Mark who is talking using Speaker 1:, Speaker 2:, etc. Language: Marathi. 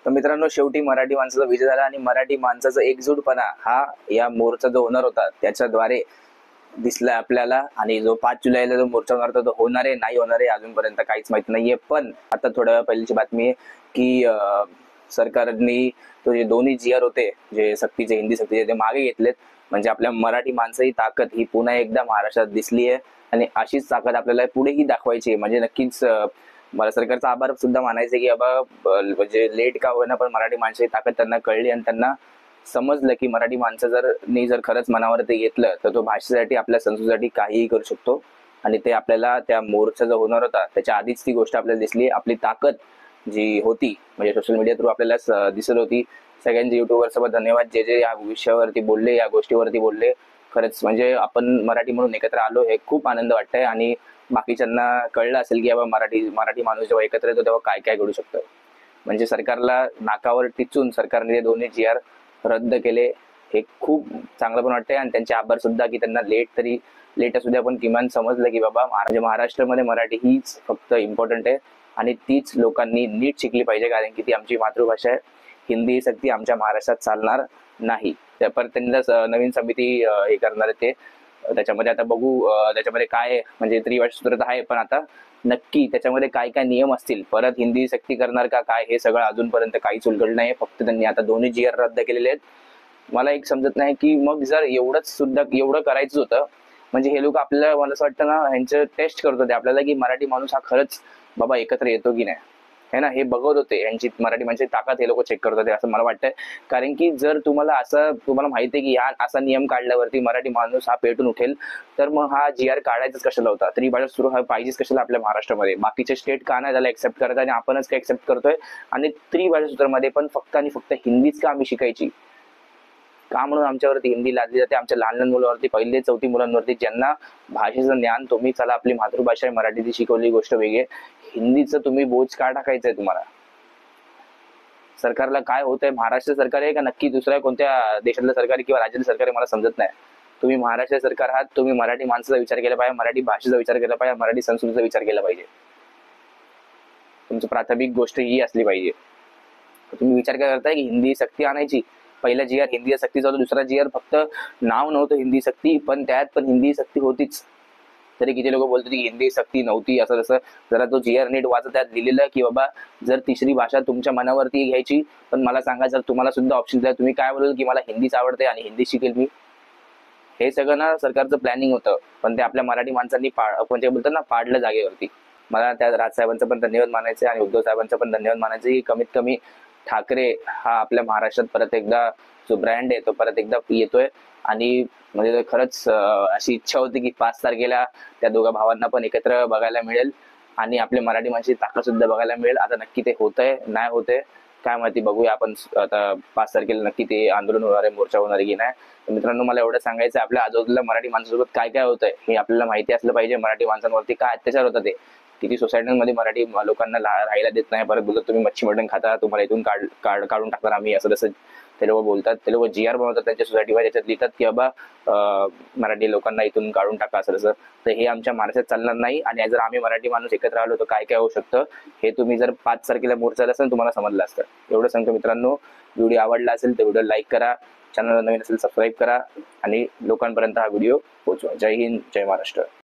Speaker 1: तर मित्रांनो, शेवटी मराठी माणसाचा विजय झाला आणि मराठी माणसाचा एकजूटपणा हा या मोर्चा जो होणार होता त्याच्याद्वारे दिसला आपल्याला. आणि जो 5 जुलैला जो मोर्चा होणार होता तो होणार आहे नाही होणार आहे अजूनपर्यंत काहीच माहिती नाहीये. पण आता थोड्या वेळ पहिलीची बातमी आहे की सरकारने तो जे दोन्ही GR होते, जे सक्तीचे हिंदी सक्तीचे, ते मागे घेतलेत. म्हणजे आपल्या मराठी माणसाची ताकद ही पुन्हा एकदा महाराष्ट्रात दिसली आहे आणि अशीच ताकद आपल्याला पुढेही दाखवायची आहे. म्हणजे नक्कीच मला सरकारचा आभार सुद्धा मानायचे की बाबा म्हणजे लेट का होईना पण मराठी माणसाची ताकद त्यांना कळली आणि त्यांना समजलं की मराठी माणसं जर खरंच मनावर ते घेतलं तर तो भाषेसाठी आपल्या संस्कृतीसाठी काहीही करू शकतो. आणि ते आपल्याला त्या मोर्चा जो होणार होता त्याच्या आधीच ती गोष्ट आपल्याला दिसली. आपली ताकद जी होती म्हणजे सोशल मीडिया थ्रू आपल्याला दिसत होती. सगळ्यांचे युट्यूबर सोबत धन्यवाद, जे जे या विषयावरती बोलले, या गोष्टीवरती बोलले. खरंच म्हणजे आपण मराठी म्हणून एकत्र आलो हे खूप आनंद वाटतंय. आणि बाकीच्यांना कळलं असेल की बाबा मराठी माणूस जेव्हा एकत्र येतो तेव्हा काय काय घडू शकतं. म्हणजे सरकारला नाकावर टिचून सरकारने ते दोन्ही GR रद्द केले हे खूप चांगलं पण वाटतंय. आणि त्यांचे आभार सुद्धा की त्यांना लेट असू द्या पण किमान समजलं की बाबा महाराष्ट्रामध्ये मराठी हीच फक्त इम्पॉर्टंट आहे आणि तीच लोकांनी नीट शिकली पाहिजे, कारण की ती आमची मातृभाषा आहे. हिंदी ही सक्ती आमच्या महाराष्ट्रात चालणार नाही. पण त्यांना नवीन समिती हे करणार आहे ते. त्याच्यामध्ये आता बघू त्याच्यामध्ये काय आहे. म्हणजे त्रिभाषा सूत्र तर आहे पण आता नक्की त्याच्यामध्ये काय काय नियम असतील, परत हिंदी सक्ती करणार का काय, हे सगळं अजूनपर्यंत काहीच उलगडलं नाही. फक्त त्यांनी आता दोन्ही GR रद्द केलेले आहेत. मला एक समजत नाही की मग जर एवढं करायचं होतं म्हणजे हे लोक आपल्याला, मला असं वाटतं ना, ह्यांचं टेस्ट करत होते आपल्याला की मराठी माणूस हा खरंच बाबा एकत्र येतो की नाही, है ना, हे बघत होते. यांची मराठी माणसाची ताकद हे लोक चेक करत होते असं मला वाटतंय. कारण की जर तुम्हाला माहिती आहे की हा असा नियम काढल्यावरती मराठी माणूस हा पेटून उठेल, तर मग हा GR काढायचाच कशाला होता. त्रिभाषा सुरू हा पाहिजेच कशाला आपल्या महाराष्ट्रामध्ये. बाकीचे स्टेट का नाही त्याला एक्सेप्ट करत आणि आपणच काय एक्सेप्ट करतोय. आणि त्रिभाषा सूत्रामध्ये पण फक्त आणि फक्त हिंदीच का आम्ही शिकायची का, म्हणून आमच्यावरती हिंदी लादली जाते. आमच्या लहान लहान मुलांवरती, 1ली 4थी मुलांवरती, ज्यांना भाषेचं ज्ञान, तुम्ही चला आपली मातृभाषा आहे मराठीची शिकवली गोष्ट वेगळी आहे, हिंदीचं तुम्ही बोझ का टाकायचंय तुम्हाला. सरकारला काय होतंय, महाराष्ट्र सरकार आहे का नक्की दुसऱ्या कोणत्या देशातलं सरकार किंवा राज्यातलं सरकार आहे मला समजत नाही. तुम्ही महाराष्ट्र सरकार आहात, तुम्ही मराठी माणसाचा विचार केला पाहिजे, मराठी भाषेचा विचार केला पाहिजे, मराठी संस्कृतीचा विचार केला पाहिजे. तुमची प्राथमिक गोष्ट ही असली पाहिजे. तुम्ही विचार काय करताय की हिंदी सक्ती आणायची. पहिला GR हिंदी सक्तीचा होता, दुसरा GR फक्त नाव नव्हतं हिंदी सक्ती, पण त्यात पण हिंदी सक्ती होतीच. तरी किती लोक बोलतात की हिंदी सक्ती नव्हती असं तसं. जरा तो GR नीट वाचा, त्यात लिहिलेलं की बाबा जर तिसरी भाषा तुमच्या मनावरती घ्यायची, पण मला सांगा जर तुम्हाला सुद्धा ऑप्शन द्या, तुम्ही काय बोलाल की मला हिंदीच आवडते आणि हिंदी शिकेल मी. हे सगळं ना सरकारचं प्लॅनिंग होतं, पण ते आपल्या मराठी माणसांनी म्हणजे बोलतात ना पाडलं जागेवरती. मला त्या राजसाहेबांचा पण धन्यवाद मानायचे आणि उद्धव साहेबांचा पण धन्यवाद मानायचे की कमीत कमी ठाकरे हा आपल्या महाराष्ट्रात परत एकदा जो ब्रँड आहे तो परत एकदा येतोय. आणि म्हणजे खरंच अशी इच्छा होती की 5 तारखेला त्या दोघा भावांना पण एकत्र बघायला मिळेल आणि आपल्या मराठी माणसाची ताकद सुद्धा बघायला मिळेल. आता नक्की ते होतंय नाही होतंय काय माहिती, बघूया आपण. आता 5 तारखेला नक्की ते आंदोलन होणार आहे, मोर्चा होणार आहे की नाही. तर मित्रांनो, मला एवढं सांगायचं, आपल्या आजूबाजूला मराठी माणसासोबत काय काय होतंय हे आपल्याला माहिती असलं पाहिजे. मराठी माणसांवरती काय अत्याचार होतात, ते किती सोसायट्यांमध्ये मराठी लोकांना राहायला देत नाही, परत बोलतात तुम्ही मच्छी मटण खाता, तुम्हाला इथून काढून टाकणार आम्ही, असं तसं ते लोक बोलतात. ते लोक GR बनवतात त्यांच्या सोसायटीवर, त्याच्यात लिहितात की बाबा मराठी लोकांना इथून काढून टाका असं तसं. तर हे आमच्या महाराष्ट्रात चालणार नाही. आणि जर आम्ही मराठी माणूस एकत्र आलो तर काय काय होऊ शकतं हे तुम्ही जर 5 तारखेला मोर्चाला असेल तुम्हाला समजलं असतं. एवढं सांगतो मित्रांनो. व्हिडिओ आवडला असेल तर व्हिडिओ लाईक करा, चॅनलला नवीन असेल सबस्क्राईब करा आणि लोकांपर्यंत हा व्हिडिओ पोहोचवा. जय हिंद, जय महाराष्ट्र.